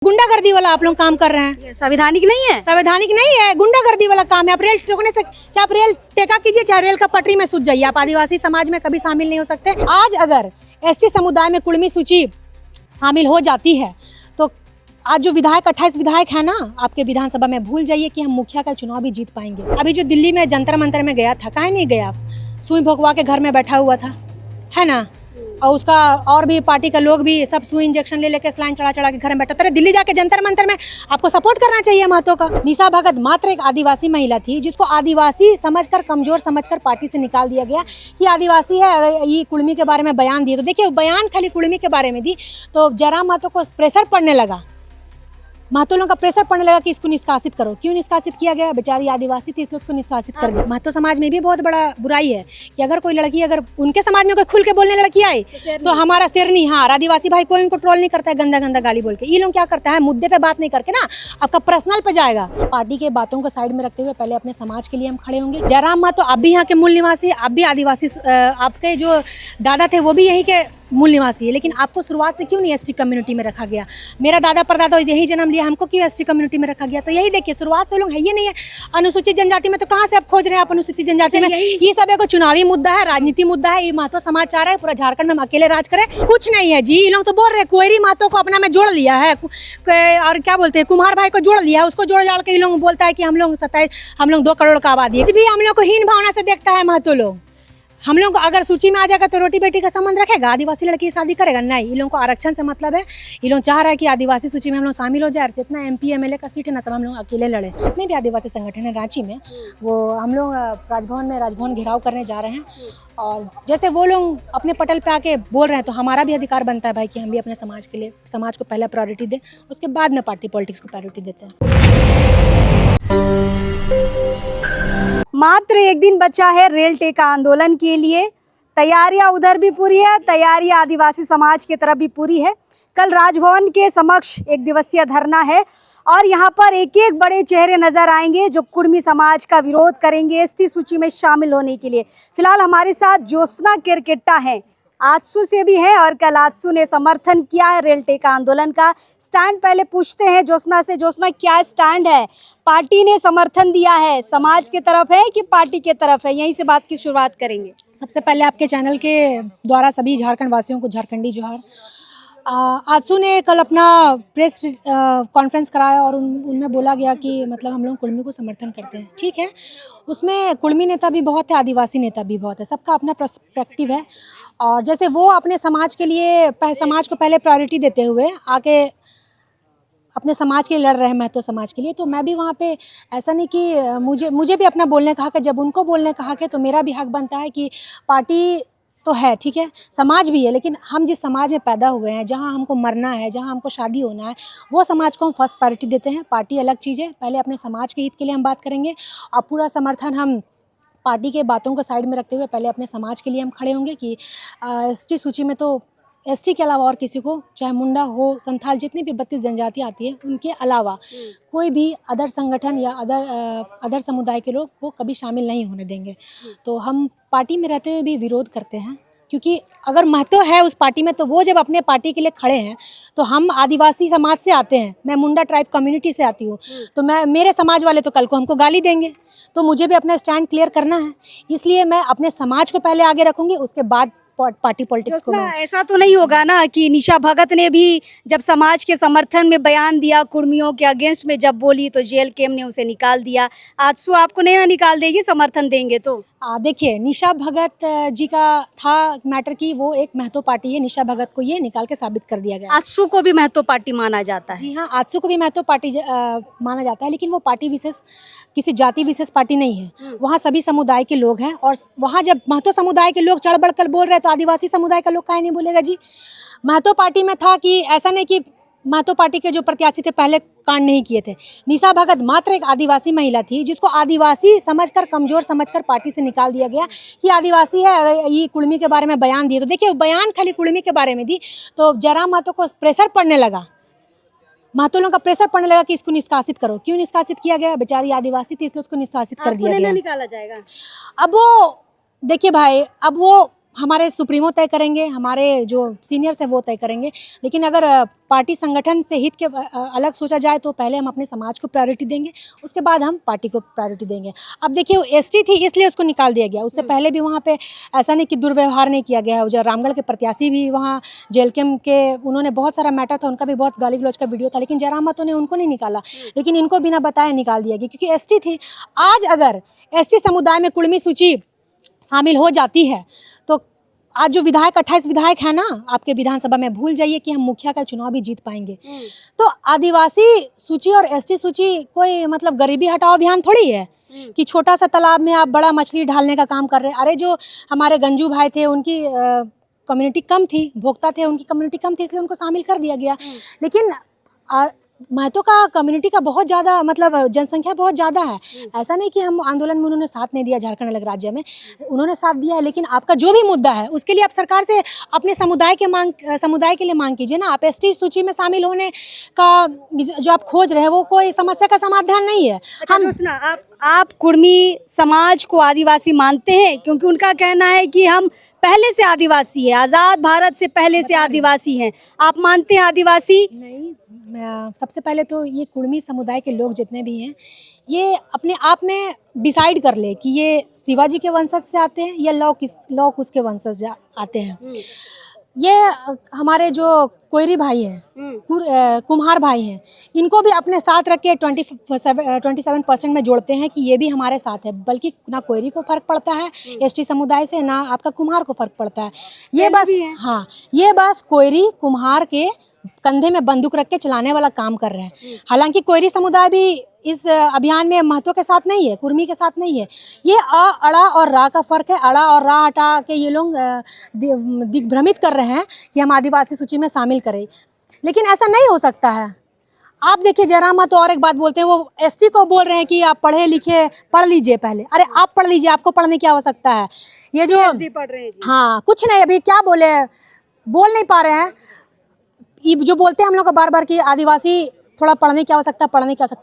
गुंडागर्दी वाला आप लोग काम कर रहे हैं। ये संवैधानिक नहीं है। संवैधानिक नहीं है, गुंडागर्दी वाला काम है। आप रेल ठोकने से, चाहे आप रेल टेका कीजिए, चाहे रेल का पटरी में सूझ जाइए, आप आदिवासी समाज में कभी शामिल नहीं हो सकते। आज अगर एसटी समुदाय में कुर्मी सूची शामिल हो जाती है तो आज जो विधायक 28 विधायक है ना आपके विधानसभा में, भूल जाइए कि हम मुखिया का चुनाव भी जीत पाएंगे। अभी जो दिल्ली में जंतर मंतर में गया था, काहे नहीं गया? सुई भोगवा के घर में बैठा हुआ था, है ना? और उसका और भी पार्टी का लोग भी सब सुई इंजेक्शन ले लेके स्लाइन चढ़ा चढ़ा के घर में बैठा। तेरे दिल्ली जाके जंतर मंतर में आपको सपोर्ट करना चाहिए महतो का। निशा भगत मात्र एक आदिवासी महिला थी जिसको आदिवासी समझकर, कमजोर समझकर पार्टी से निकाल दिया गया कि आदिवासी है, ये कुर्मी के बारे में बयान दिए। तो देखिए, बयान खाली कुर्मी के बारे में दी तो जयराम महतो को प्रेशर पड़ने लगा, महतो लोगों का प्रेशर पड़ने लगा कि इसको निष्कासित करो। क्यों निष्कासित किया गया? बेचारी आदिवासी थी इसलिए उसको निष्कासित कर दिया। महतो समाज में भी बहुत बड़ा बुराई है कि अगर कोई लड़की, अगर उनके समाज में कोई खुल के बोलने लड़की आई तो हमारा शेरनी, हाँ आदिवासी भाई कोई इनको ट्रोल नहीं करता है गंदा गंदा गाली बोल के। ये लोग क्या करता है, मुद्दे पे बात नहीं करके ना आपका पर्सनल पे जाएगा। पार्टी के बातों को साइड में रखते हुए पहले अपने समाज के लिए हम खड़े होंगे। जयराम महतो आप भी यहाँ के मूल निवासी, आप भी आदिवासी, आपके जो दादा थे वो भी यहीं के मूल निवासी है, लेकिन आपको शुरुआत से क्यों नहीं एसटी कम्युनिटी में रखा गया? मेरा दादा परदादा यही जन्म लिया, हमको क्यों एसटी कम्युनिटी में रखा गया? तो यही देखिए, शुरुआत से लोग है ये नहीं है। अनुसूचित जनजाति में तो कहाँ से आप खोज रहे हैं? आप अनुसूचित जनजाति में ये सब एक चुनावी मुद्दा है, राजनीति मुद्दा है। ये महतो समाज चाह रहा है पूरा झारखंड में हम अकेले राज करें, कुछ नहीं है जी। ये लोग तो बोल रहे हैं कोयरी महतो को अपना में जोड़ लिया है, और क्या बोलते हैं, कुमार भाई को जोड़ लिया है, उसको जोड़ जाड़ के ये लोग बोलता है कि हम लोग 2 करोड़ का आबादी है। भी हम लोग को हीन भावना से देखता है महतो लोग। हम लोग अगर सूची में आ जाएगा तो रोटी बेटी का संबंध रखेगा? आदिवासी लड़की की शादी करेगा? नहीं। ये लोगों को आरक्षण से मतलब है, ये लोग चाह रहा है कि आदिवासी सूची में हम लोग शामिल हो जाए। जितना MP MLA का सीट है ना सब हम लोग अकेले लड़े। जितने भी आदिवासी संगठन है रांची में, वो हम लोग राजभवन घेराव करने जा रहे हैं। और जैसे वो लोग अपने पटल पे आके बोल रहे हैं तो हमारा भी अधिकार बनता है भाई कि हम भी अपने समाज के लिए, समाज को पहले प्रायोरिटी दें, उसके बाद में पार्टी पॉलिटिक्स को प्रायोरिटी देते हैं। मात्र एक दिन बचा है रेल टेका आंदोलन के लिए। तैयारियां उधर भी पूरी है, तैयारियां आदिवासी समाज की तरफ भी पूरी है। कल राजभवन के समक्ष 1 दिवसीय धरना है और यहाँ पर एक एक बड़े चेहरे नजर आएंगे जो कुर्मी समाज का विरोध करेंगे एसटी सूची में शामिल होने के लिए। फिलहाल हमारे साथ ज्योत्सना केरकेट्टा है, आजसू से भी है, और कल आजसू ने समर्थन किया है रेल टेका आंदोलन का। स्टैंड पहले पूछते हैं ज्योत्सना से। ज्योत्सना, क्या स्टैंड है? पार्टी ने समर्थन दिया है, समाज के तरफ है कि पार्टी के तरफ है? यहीं से बात की शुरुआत करेंगे। सबसे पहले आपके चैनल के द्वारा सभी झारखंड वासियों को झारखंडी जोहार। आजसू ने कल अपना प्रेस कॉन्फ्रेंस कराया और उनमें बोला गया कि मतलब हम लोग कुर्मी को समर्थन करते हैं। ठीक है, उसमें कुर्मी नेता भी बहुत है, आदिवासी नेता भी बहुत है, सबका अपना पर्सपेक्टिव है। और जैसे वो अपने समाज के लिए, समाज को पहले प्रायोरिटी देते हुए आके अपने समाज के लिए लड़ रहे हैं, महतो समाज के लिए, तो मैं भी वहाँ पे ऐसा नहीं कि मुझे भी अपना बोलने का हक है। जब उनको बोलने का हक है तो मेरा भी हक बनता है कि पार्टी तो है, ठीक है, समाज भी है, लेकिन हम जिस समाज में पैदा हुए हैं, जहाँ हमको मरना है, जहाँ हमको शादी होना है, वो समाज को हम फर्स्ट प्रायोरिटी देते हैं। पार्टी अलग चीज़ है, पहले अपने समाज के हित के लिए हम बात करेंगे और पूरा समर्थन हम पार्टी के बातों को साइड में रखते हुए पहले अपने समाज के लिए हम खड़े होंगे कि एसटी सूची में तो एसटी के अलावा और किसी को, चाहे मुंडा हो, संथाल, जितनी भी 32 जनजाति आती है, उनके अलावा कोई भी अदर संगठन या अदर समुदाय के लोग को कभी शामिल नहीं होने देंगे। तो हम पार्टी में रहते हुए भी विरोध करते हैं, क्योंकि अगर महतो है उस पार्टी में तो वो जब अपने पार्टी के लिए खड़े हैं, तो हम आदिवासी समाज से आते हैं, मैं मुंडा ट्राइब कम्युनिटी से आती हूँ, तो मेरे समाज वाले तो कल को हमको गाली देंगे, तो मुझे भी अपना स्टैंड क्लियर करना है। इसलिए मैं अपने समाज को पहले आगे रखूंगी, उसके बाद पार्टी पॉलिटिक्स को। ऐसा तो नहीं होगा ना कि निशा भगत ने भी जब समाज के समर्थन में बयान दिया, कुर्मियों के अगेंस्ट में जब बोली, तो जेल केम ने उसे निकाल दिया। आजसू आपको नहीं निकाल देगी समर्थन देंगे तो? देखिए, निशा भगत जी का था मैटर की वो एक महतो पार्टी है, निशा भगत को ये निकाल के साबित कर दिया गया। आजसू को भी महतो पार्टी माना जाता है? जी हाँ, आजसू को भी महतो पार्टी माना जाता है, लेकिन वो पार्टी विशेष, किसी जाति विशेष पार्टी नहीं है। वहाँ सभी समुदाय के लोग हैं, और वहाँ जब महतो समुदाय के लोग चढ़ बढ़ कर बोल रहे हैं तो आदिवासी समुदाय का लोग काहे नहीं बोलेगा जी? महतो पार्टी में था कि ऐसा नहीं कि महतो पार्टी के जो प्रत्याशी थे पहले कांड नहीं किए थे। निशा भगत मात्र एक आदिवासी महिला थी जिसको आदिवासी समझकर, कमजोर समझकर पार्टी से निकाल दिया गया कि आदिवासी है, ये कुर्मी के बारे में बयान दिए। तो देखिए, बयान खाली कुर्मी के बारे में दी तो जयराम महतो को प्रेशर पड़ने लगा, महतो लोगों का प्रेशर पड़ने लगा कि इसको निष्कासित करो। क्यों निष्कासित किया गया? बेचारी आदिवासी थी इसलिए उसको निष्कासित कर दिया गया। निकाला जाएगा? अब वो देखिए भाई, अब वो हमारे सुप्रीमो तय करेंगे, हमारे जो सीनियर्स हैं वो तय करेंगे। लेकिन अगर पार्टी संगठन से हित के अलग सोचा जाए तो पहले हम अपने समाज को प्रायोरिटी देंगे, उसके बाद हम पार्टी को प्रायोरिटी देंगे। अब देखिए वो एसटी थी इसलिए उसको निकाल दिया गया, उससे पहले भी वहाँ पे ऐसा नहीं कि दुर्व्यवहार नहीं किया गया है। जो रामगढ़ के प्रत्याशी भी वहाँ जेलकेम के उन्होंने बहुत सारा मैटर था, उनका भी बहुत गाली गलौज का वीडियो था, लेकिन जयराम महतो ने उनको नहीं निकाला, लेकिन इनको बिना बताए निकाल दिया गया क्योंकि एसटी थी। आज अगर एसटी समुदाय में कुर्मी सूची शामिल हो जाती है तो आज जो विधायक 28 विधायक है ना आपके विधानसभा में, भूल जाइए कि हम मुखिया का चुनाव भी जीत पाएंगे। तो आदिवासी सूची और एसटी सूची कोई मतलब गरीबी हटाओ अभियान थोड़ी है कि छोटा सा तालाब में आप बड़ा मछली ढालने का काम कर रहे हैं। अरे जो हमारे गंजू भाई थे उनकी कम्युनिटी कम थी, भोक्ता थे उनकी कम्युनिटी कम थी, इसलिए उनको शामिल कर दिया गया। लेकिन महतो का कम्युनिटी का बहुत ज़्यादा मतलब जनसंख्या बहुत ज़्यादा है। ऐसा नहीं कि हम आंदोलन में उन्होंने साथ नहीं दिया, झारखंड अलग राज्य में उन्होंने साथ दिया है, लेकिन आपका जो भी मुद्दा है उसके लिए आप सरकार से अपने समुदाय के लिए मांग कीजिए ना। आप एसटी सूची में शामिल होने का जो आप खोज रहे हैं वो कोई समस्या का समाधान नहीं है। हम सुना आप कुर्मी समाज को आदिवासी मानते हैं? क्योंकि उनका कहना है कि हम पहले से आदिवासी है, आज़ाद भारत से पहले से आदिवासी हैं। आप मानते हैं आदिवासी? नहीं, सबसे पहले तो ये कुर्मी समुदाय के लोग जितने भी हैं ये अपने आप में डिसाइड कर ले कि ये शिवाजी के वंशज से आते हैं या लौ कुश के वंशज आते हैं। ये हमारे जो कोयरी भाई हैं, कुम्हार भाई हैं, इनको भी अपने साथ रख के 27% में जोड़ते हैं कि ये भी हमारे साथ है। बल्कि ना कोयरी को फर्क पड़ता है एसटी समुदाय से, ना आपका कुम्हार को फर्क पड़ता है। ये बस हाँ, ये बस कोयरी कुम्हार के कंधे में बंदूक रख के चलाने वाला काम कर रहे हैं। हालांकि कोयरी समुदाय भी इस अभियान में महतो के साथ नहीं है, कुर्मी के साथ नहीं है। ये अड़ा और रा का फर्क है। अड़ा और रा हटा के ये लोग दिग्भ्रमित कर रहे हैं कि हम आदिवासी सूची में शामिल करें, लेकिन ऐसा नहीं हो सकता है। आप देखिए जयराम महतो और एक बात बोलते हैं, वो एसटी को बोल रहे हैं कि आप पढ़े लिखे, पढ़ लीजिए पहले। अरे आप पढ़ लीजिए, आपको पढ़ने की आवश्यकता है। ये जो पढ़ रहे हैं हाँ कुछ नहीं, अभी क्या बोल नहीं पा रहे हैं। ये जो बोलते हैं हम लोग को बार बार कि आदिवासी थोड़ा पढ़ने की आवश्यकता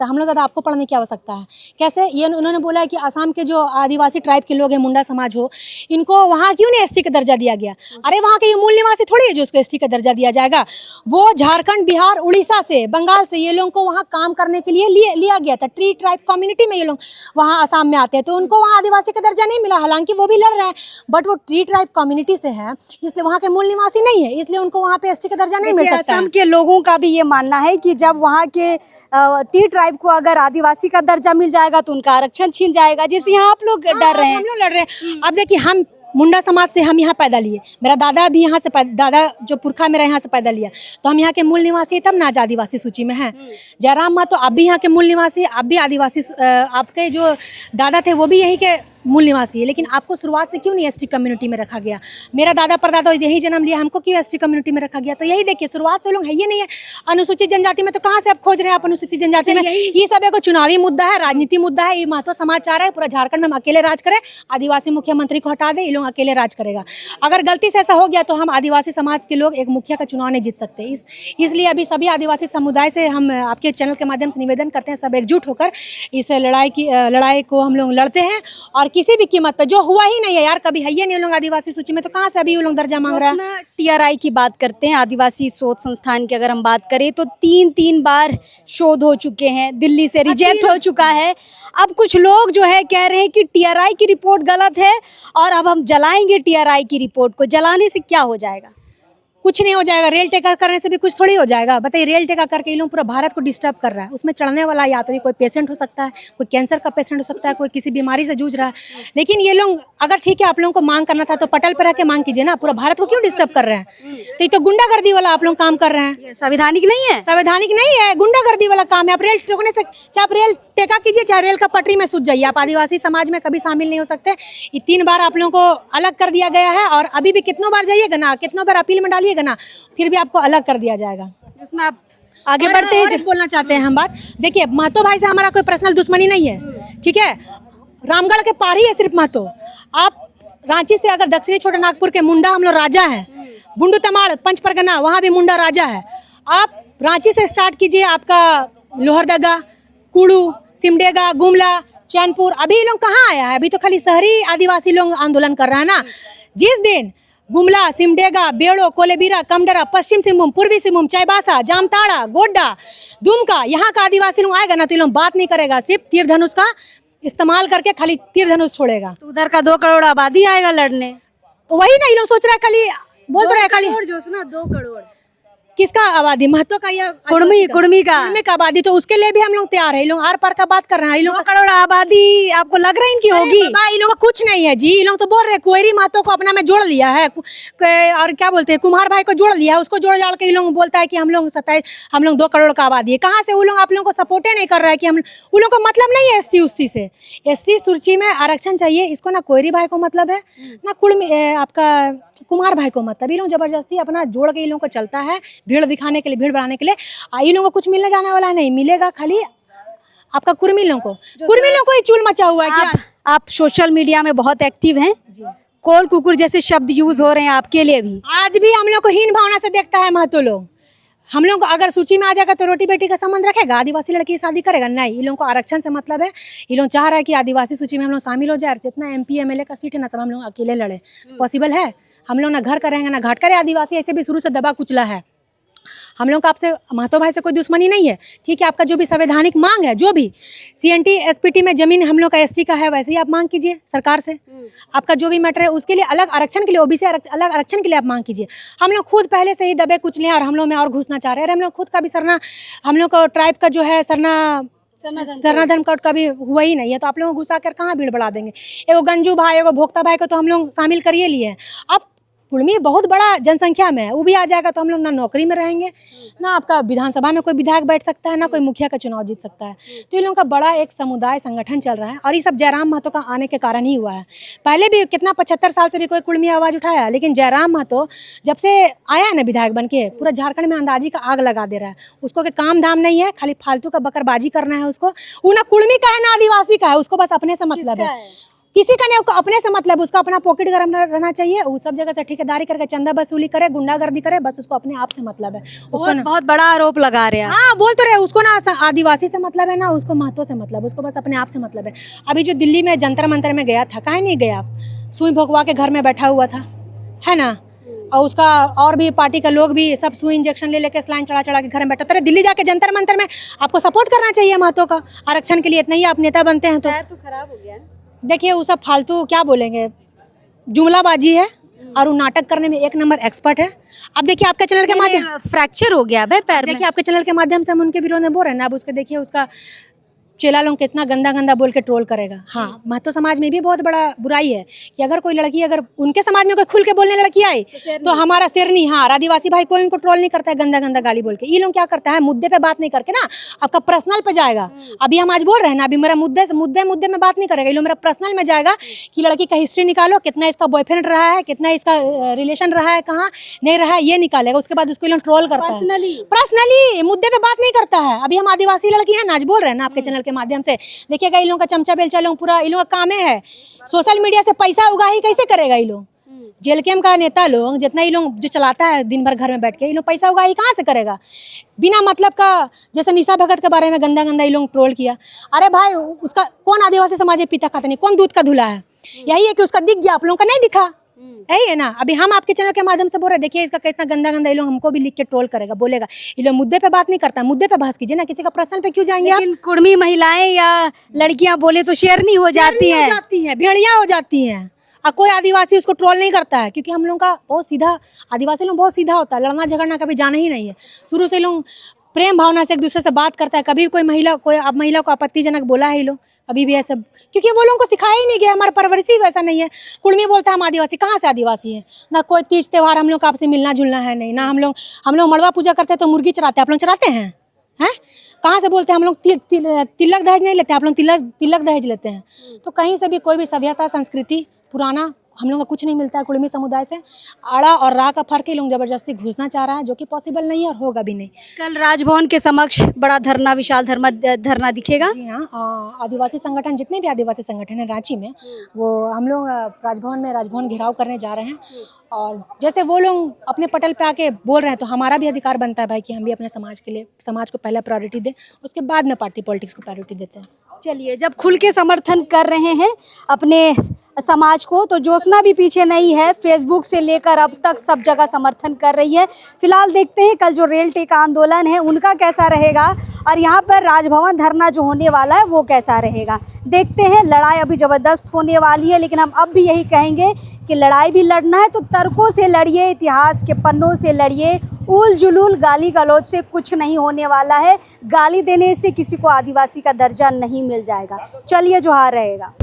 है, हम लोग ज़्यादा आपको पढ़ने की आवश्यकता है। कैसे? ये उन्होंने बोला है कि असम के जो आदिवासी ट्राइब के लोग हैं, मुंडा समाज हो, इनको वहाँ क्यों नहीं एसटी का दर्जा दिया गया? अरे वहाँ के ये मूल निवासी थोड़ी है जो उसको एसटी का दर्जा दिया जाएगा। वो झारखंड, बिहार, उड़ीसा से, बंगाल से ये लोगों को वहाँ काम करने के लिए लिया गया था। ट्री ट्राइब कम्युनिटी में ये लोग वहाँ असम में आते हैं, तो उनको वहाँ आदिवासी का दर्जा नहीं मिला। हालांकि वो भी लड़ रहे हैं, बट वो ट्री ट्राइब कम्युनिटी से है, इसलिए वहाँ के मूल निवासी नहीं है, इसलिए उनको वहाँ पे एसटी का दर्जा नहीं मिल सकता। असम के लोगों का भी ये मानना है कि जब वहाँ के टी ट्राइब को अगर आदिवासी का दर्जा मिल जाएगा तो उनका आरक्षण छीन जाएगा, जैसे यहाँ आप लोग डर रहे हैं। हम लोग लड़ रहे हैं। अब देखिए हम मुंडा समाज से हम यहाँ पैदा लिए, मेरा दादा भी यहाँ से दादा जो पुरखा मेरा यहाँ से पैदा लिया, तो हम यहाँ के मूल निवासी तब ना आज आदिवासी सूची में हैं। जयराम महतो आप भी यहाँ के मूल निवासी, आप भी आदिवासी, आपके जो दादा थे वो भी यहीं के मूल निवासी है, लेकिन आपको शुरुआत से क्यों नहीं एसटी कम्युनिटी में रखा गया? मेरा दादा परदादा यही जन्म लिया, हमको क्यों एसटी कम्युनिटी में रखा गया? तो यही देखिए शुरुआत से लोग है ये नहीं है। अनुसूचित जनजाति में तो कहाँ से आप खोज रहे हैं? आप अनुसूचित जनजाति में, ये सब एक चुनावी मुद्दा है, राजनीति मुद्दा है। ये महतो समाज चाह रहा है पूरा झारखंड में हम अकेले राज करें, आदिवासी मुख्यमंत्री को हटा दे, ये लोग अकेले राज करेगा। अगर गलती से ऐसा हो गया तो हम आदिवासी समाज के लोग एक मुखिया का चुनाव नहीं जीत सकते। इसलिए अभी सभी आदिवासी समुदाय से हम आपके चैनल के माध्यम से निवेदन करते हैं, सब एकजुट होकर इस लड़ाई को हम लोग लड़ते हैं, और किसी भी कीमत पर। जो हुआ ही नहीं है यार, कभी है ये नहीं लोग आदिवासी सूची में, तो कहाँ से अभी वो लोग दर्जा मांग रहा है? टीआरआई की बात करते हैं, आदिवासी शोध संस्थान की अगर हम बात करें तो 3 बार शोध हो चुके हैं, दिल्ली से रिजेक्ट हो चुका है। अब कुछ लोग जो है कह रहे हैं कि टीआरआई की रिपोर्ट गलत है और अब हम जलाएंगे टीआरआई की रिपोर्ट को। जलाने से क्या हो जाएगा? कुछ नहीं हो जाएगा। रेल टेका करने से भी कुछ थोड़ी हो जाएगा। बताइए, रेल टेका करके ये लोग पूरा भारत को डिस्टर्ब कर रहा है। उसमें चढ़ने वाला यात्री कोई पेशेंट हो सकता है, कोई कैंसर का पेशेंट हो सकता है, कोई किसी बीमारी से जूझ रहा है। लेकिन ये लोग अगर ठीक है आप लोगों को मांग करना था तो पटल पर रह के मांग कीजिए ना, पूरा भारत को क्यों डिस्टर्ब कर रहे हैं? तो ये तो गुंडागर्दी वाला आप लोग काम कर रहे हैं। संवैधानिक नहीं है, संवैधानिक नहीं है, गुंडागर्दी वाला काम है। आप रेल टोकने से, चाहे आप रेल टेका कीजिए चाहे रेल का पटरी में सूझ जाइए, आप आदिवासी समाज में कभी शामिल नहीं हो सकते। ये 3 बार आप लोगों को अलग कर दिया गया है, और अभी भी कितनों बार जाइएगा ना, कितनों बार अपील में डालिएगा ना, फिर भी आपको अलग कर दिया जाएगा। जिसमें आप आगे बढ़ते हैं, बोलना चाहते हैं हम बात। देखिए महतो भाई से हमारा कोई पर्सनल दुश्मनी नहीं है, ठीक है? रामगढ़ के पार ही है सिर्फ महतो। आप रांची से अगर दक्षिणी छोटा नागपुर के मुंडा हम लोग राजा हैं, बुंडू तमाड़ पंच परगना वहाँ भी मुंडा राजा है। आप रांची से स्टार्ट कीजिए, आपका लोहरदगा, कुड़ू, सिमडेगा, गुमला, चैनपुर, अभी ये लोग कहाँ आया है? अभी तो खाली शहरी आदिवासी लोग आंदोलन कर रहा है ना। जिस दिन गुमला, सिमडेगा, बेड़ो, कोलेबिरा, कमडरा, पश्चिम सिंहभूम, पूर्वी सिंहभूम, चाईबासा, जामताड़ा, गोड्डा, दुमका, यहाँ का आदिवासी लोग आएगा ना तो ये लोग बात नहीं करेगा, सिर्फ तीर धनुष का इस्तेमाल करके खाली तीर धनुष छोड़ेगा। तो उधर का 2 करोड़ आबादी आएगा लड़ने। तो वही ना ये लोग सोच रहा है, खाली बोल तो रहा है खाली जो सुना 2 करोड़ किसका आबादी, महत्व का या कुर्मी का कुर्मी का आबादी, तो उसके लिए भी हम लोग तैयार है। ये लोग आर पार का बात कर रहे हैं। ये लोग 2 करोड़ आबादी आपको लग रहा है इनकी होगी? ये लोग का कुछ नहीं है जी। ये लोग तो बोल रहे हैं कुंवरी महतो को अपना में जोड़ लिया है, और क्या बोलते हैं कुम्हार भाई को जोड़ लिया है, उसको जोड़ जाड़ के ये लोग बोलता है कि हम लोग 2 करोड़ का आबादी है। कहाँ से? वो लोग आप लोगों को सपोर्टे नहीं कर रहा है कि हम उन लोग को मतलब नहीं है एसटी उष्टी से। एसटी सूची में आरक्षण चाहिए, इसको ना कुंवरी भाई को मतलब है ना कुर्मी आपका कुमार भाई को मतलब। ये लोग जबरदस्ती अपना जोड़ के ये लोगों को चलता है भीड़ दिखाने के लिए, भीड़ बढ़ाने के लिए। ये लोगों को कुछ मिलने जाने वाला नहीं, मिलेगा खाली आपका कुर्मी लोगों को ही चूल मचा हुआ है। क्या आप सोशल मीडिया में बहुत एक्टिव हैं, कोल कुकुर जैसे शब्द यूज हो रहे हैं आपके लिए भी। आज भी हम लोग को हीन भावना से देखता है महतो लोग। हम लोग अगर सूची में आ जाएगा तो रोटी बेटी का संबंध रखेगा, आदिवासी लड़की की शादी करेगा? नहीं, ये लोगों को आरक्षण से मतलब है। ये लोग चाह रहा है कि आदिवासी सूची में हम लोग शामिल हो जाए, जितना MP MLA का सीट है ना सब हम लोग अकेले लड़े। पॉसिबल है? हम लोग ना घर करेंगे ना घाट करे। आदिवासी ऐसे भी शुरू से दबा कुचला है। हम लोग का आपसे महतो भाई से कोई दुश्मनी नहीं है, ठीक है। आपका जो भी संवैधानिक मांग है, जो भी CNT SPT में जमीन हम लोग का ST का है, वैसे ही आप मांग कीजिए सरकार से। आपका जो भी मैटर है उसके लिए अलग आरक्षण के लिए, OBC अलग आरक्षण के लिए आप मांग कीजिए। हम लोग खुद पहले से ही दबे कुचले हैं और हम लोग में और घुसना चाह रहे हैं। हम लोग खुद का भी सरना, हम लोग को ट्राइब का जो है सरना धर्म कोड का भी हुआ ही नहीं है, तो आप लोगों को घुसा कर कहाँ भीड़ बढ़ा देंगे? एगो गंजू भाई, एगो भोक्ता भाई को तो हम लोग शामिल करिए लिए हैं। अब कुर्मी बहुत बड़ा जनसंख्या में है, वो भी आ जाएगा तो हम लोग ना नौकरी में रहेंगे, ना आपका विधानसभा में कोई विधायक बैठ सकता है, ना कोई मुखिया का चुनाव जीत सकता है। तो इन लोगों का बड़ा एक समुदाय संगठन चल रहा है, और ये सब जयराम महतो का आने के कारण ही हुआ है। पहले भी कितना 75 साल से भी कोई कुर्मी आवाज़ उठाया है, लेकिन जयराम महतो जब से आया है ना विधायक बन के, पूरा झारखंड में अंदाजी का आग लगा दे रहा है। उसको के काम धाम नहीं है, खाली फालतू का बकरबाजी करना है उसको। वो ना कुर्मी का है ना आदिवासी का है, उसको बस अपने से मतलब है। किसी का नहीं, अपने से मतलब, उसका अपना पॉकेट गर्म रहना चाहिए। वो सब जगह से ठेकेदारी करके चंदा वसूली करे, गुंडागर्दी करे, बस उसको अपने आप से मतलब है। उसको बहुत बड़ा आरोप लगा रहे हैं। हाँ, बोल तो रहे, उसको ना आदिवासी से मतलब है ना उसको महतो से मतलब, उसको बस अपने आप से मतलब है। अभी जो दिल्ली में जंतर मंतर में गया था, काहे नहीं गया? सुई भोगवा के घर में बैठा हुआ था, है ना। और उसका और भी पार्टी का लोग भी सब सुई इंजेक्शन ले लेके स्लाइन चढ़ा चढ़ा के घर में बैठा। अरे दिल्ली जाके जंतर मंतर में आपको सपोर्ट करना चाहिए महतो का आरक्षण के लिए। इतना ही आप नेता बनते हैं तो खराब हो गया। देखिए, वो सब फालतू क्या बोलेंगे, जुमलाबाजी है, और वो नाटक करने में 1 नंबर एक्सपर्ट है। अब देखिए आपके चैनल के माध्यम फ्रैक्चर हो गया है पैर में। देखिए आपके चैनल के माध्यम से हम उनके विरोध में बोल रहे हैं ना। अब उसके देखिए उसका चेला लोग कितना गंदा गंदा बोल के ट्रोल करेगा। हाँ, महतो समाज में भी बहुत बड़ा बुराई है कि अगर कोई लड़की, अगर उनके समाज में कोई खुल के बोलने लड़की आई तो हमारा शेरनी, हाँ, आदिवासी भाई कोई इनको ट्रोल नहीं करता है गंदा गंदा गाली बोल के। ये लोग क्या करता है, मुद्दे पे बात नहीं करके ना आपका पर्सनल पे जाएगा। अभी हम आज बोल रहे हैं ना, अभी मेरा मुद्दे में बात नहीं करेगा, ये लोग मेरा पर्सनल में जाएगा कि लड़की का हिस्ट्री निकालो, कितना इसका बॉयफ्रेंड रहा है, कितना इसका रिलेशन रहा है, कहाँ नहीं रहा है, ये निकालेगा। उसके बाद उसको लोग ट्रोल करता है पर्सनली, मुद्दे पे बात नहीं करता है। अभी हम आदिवासी लड़की है ना, आज बोल रहे हैं ना आपके चैनल के माध्यम से। देखिएगा, इन लोगों का चमचा बेलचा लोग पूरा, इन लोगों का काम है सोशल मीडिया से पैसा उगाही कैसे करेगा। ये लोग जेलकेम का नेता लोग, जितना ये लोग जो चलाता है दिन भर घर में बैठ के, ये लोग पैसा उगाही कहाँ से करेगा बिना मतलब का। जैसे निशा भगत के बारे में गंदा गंदा ये लोग ट्रोल किया। अरे भाई, उसका कौन आदिवासी समाज पीता खाता नहीं, कौन दूध का धुला है? यही है कि उसका दिख गया, आप लोगों का नहीं दिखा, यही है ना। अभी हम आपके चैनल के माध्यम से बोल रहे, देखिए इसका कितना गंदा गंदा ये लोग हमको भी लिख के ट्रोल करेगा, बोलेगा। ये लोग मुद्दे पे बात नहीं करता, मुद्दे पे बहस कीजिए ना, किसी का पर्सनल पे क्यों जाएंगे आप? कुर्मी महिलाएं या लड़कियां बोले तो शेरनी हो जाती हैं, भेड़िया हो जाती हैं। और कोई आदिवासी उसको ट्रोल नहीं करता है, क्योंकि हम लोग का बहुत सीधा, आदिवासी लोग बहुत सीधा होता है, लड़ना झगड़ना कभी जाना ही नहीं है। शुरू से लोग प्रेम भावना से एक दूसरे से बात करता है। कभी कोई महिला को आपत्तिजनक बोला है ये लोग कभी भी ऐसा, क्योंकि वो लोगों को सिखाया ही नहीं गया, हमारा परवरिश ही वैसा नहीं है। कुर्मी बोलता है हम आदिवासी, कहाँ से आदिवासी है? ना कोई तीज त्यौहार हम लोग का आपसे मिलना जुलना है नहीं, ना हम लोग मड़वा पूजा करते हैं तो मुर्गी चराते हैं, आप लोग चराते हैं? कहाँ से बोलते हैं हम लोग तिलक दहेज नहीं लेते, आप लोग तिलक दहेज लेते हैं। तो कहीं से भी कोई भी सभ्यता संस्कृति पुराना हम लोग का कुछ नहीं मिलता है कुड़मी समुदाय से। आड़ा और रा का फर्क है, लोग जबरदस्ती घुसना चाह रहा है, जो कि पॉसिबल नहीं है और होगा भी नहीं। कल राजभवन के समक्ष बड़ा धरना, विशाल धरना दिखेगा। जी हाँ, आदिवासी संगठन, जितने भी आदिवासी संगठन है रांची में, वो हम लोग राजभवन घेराव करने जा रहे हैं। और जैसे वो लोग अपने पटल पे आके बोल रहे हैं, तो हमारा भी अधिकार बनता है भाई कि हम भी अपने समाज के लिए, समाज को पहले प्रायोरिटी दें, उसके बाद में पार्टी पॉलिटिक्स को प्रायोरिटी देते हैं। चलिए, जब खुल के समर्थन कर रहे हैं अपने समाज को, तो ज्योत्सना भी पीछे नहीं है, फेसबुक से लेकर अब तक सब जगह समर्थन कर रही है। फिलहाल देखते हैं कल जो रेल टेका आंदोलन है उनका कैसा रहेगा, और यहाँ पर राजभवन धरना जो होने वाला है वो कैसा रहेगा। देखते हैं, लड़ाई अभी ज़बरदस्त होने वाली है, लेकिन हम अब भी यही कहेंगे कि लड़ाई भी लड़ना है तो तर्कों से लड़िए, इतिहास के पन्नों से लड़िए। उल जुलूल गाली गलौज से कुछ नहीं होने वाला है। गाली देने से किसी को आदिवासी का दर्जा नहीं मिल जाएगा। चलिए, जोहार रहेगा।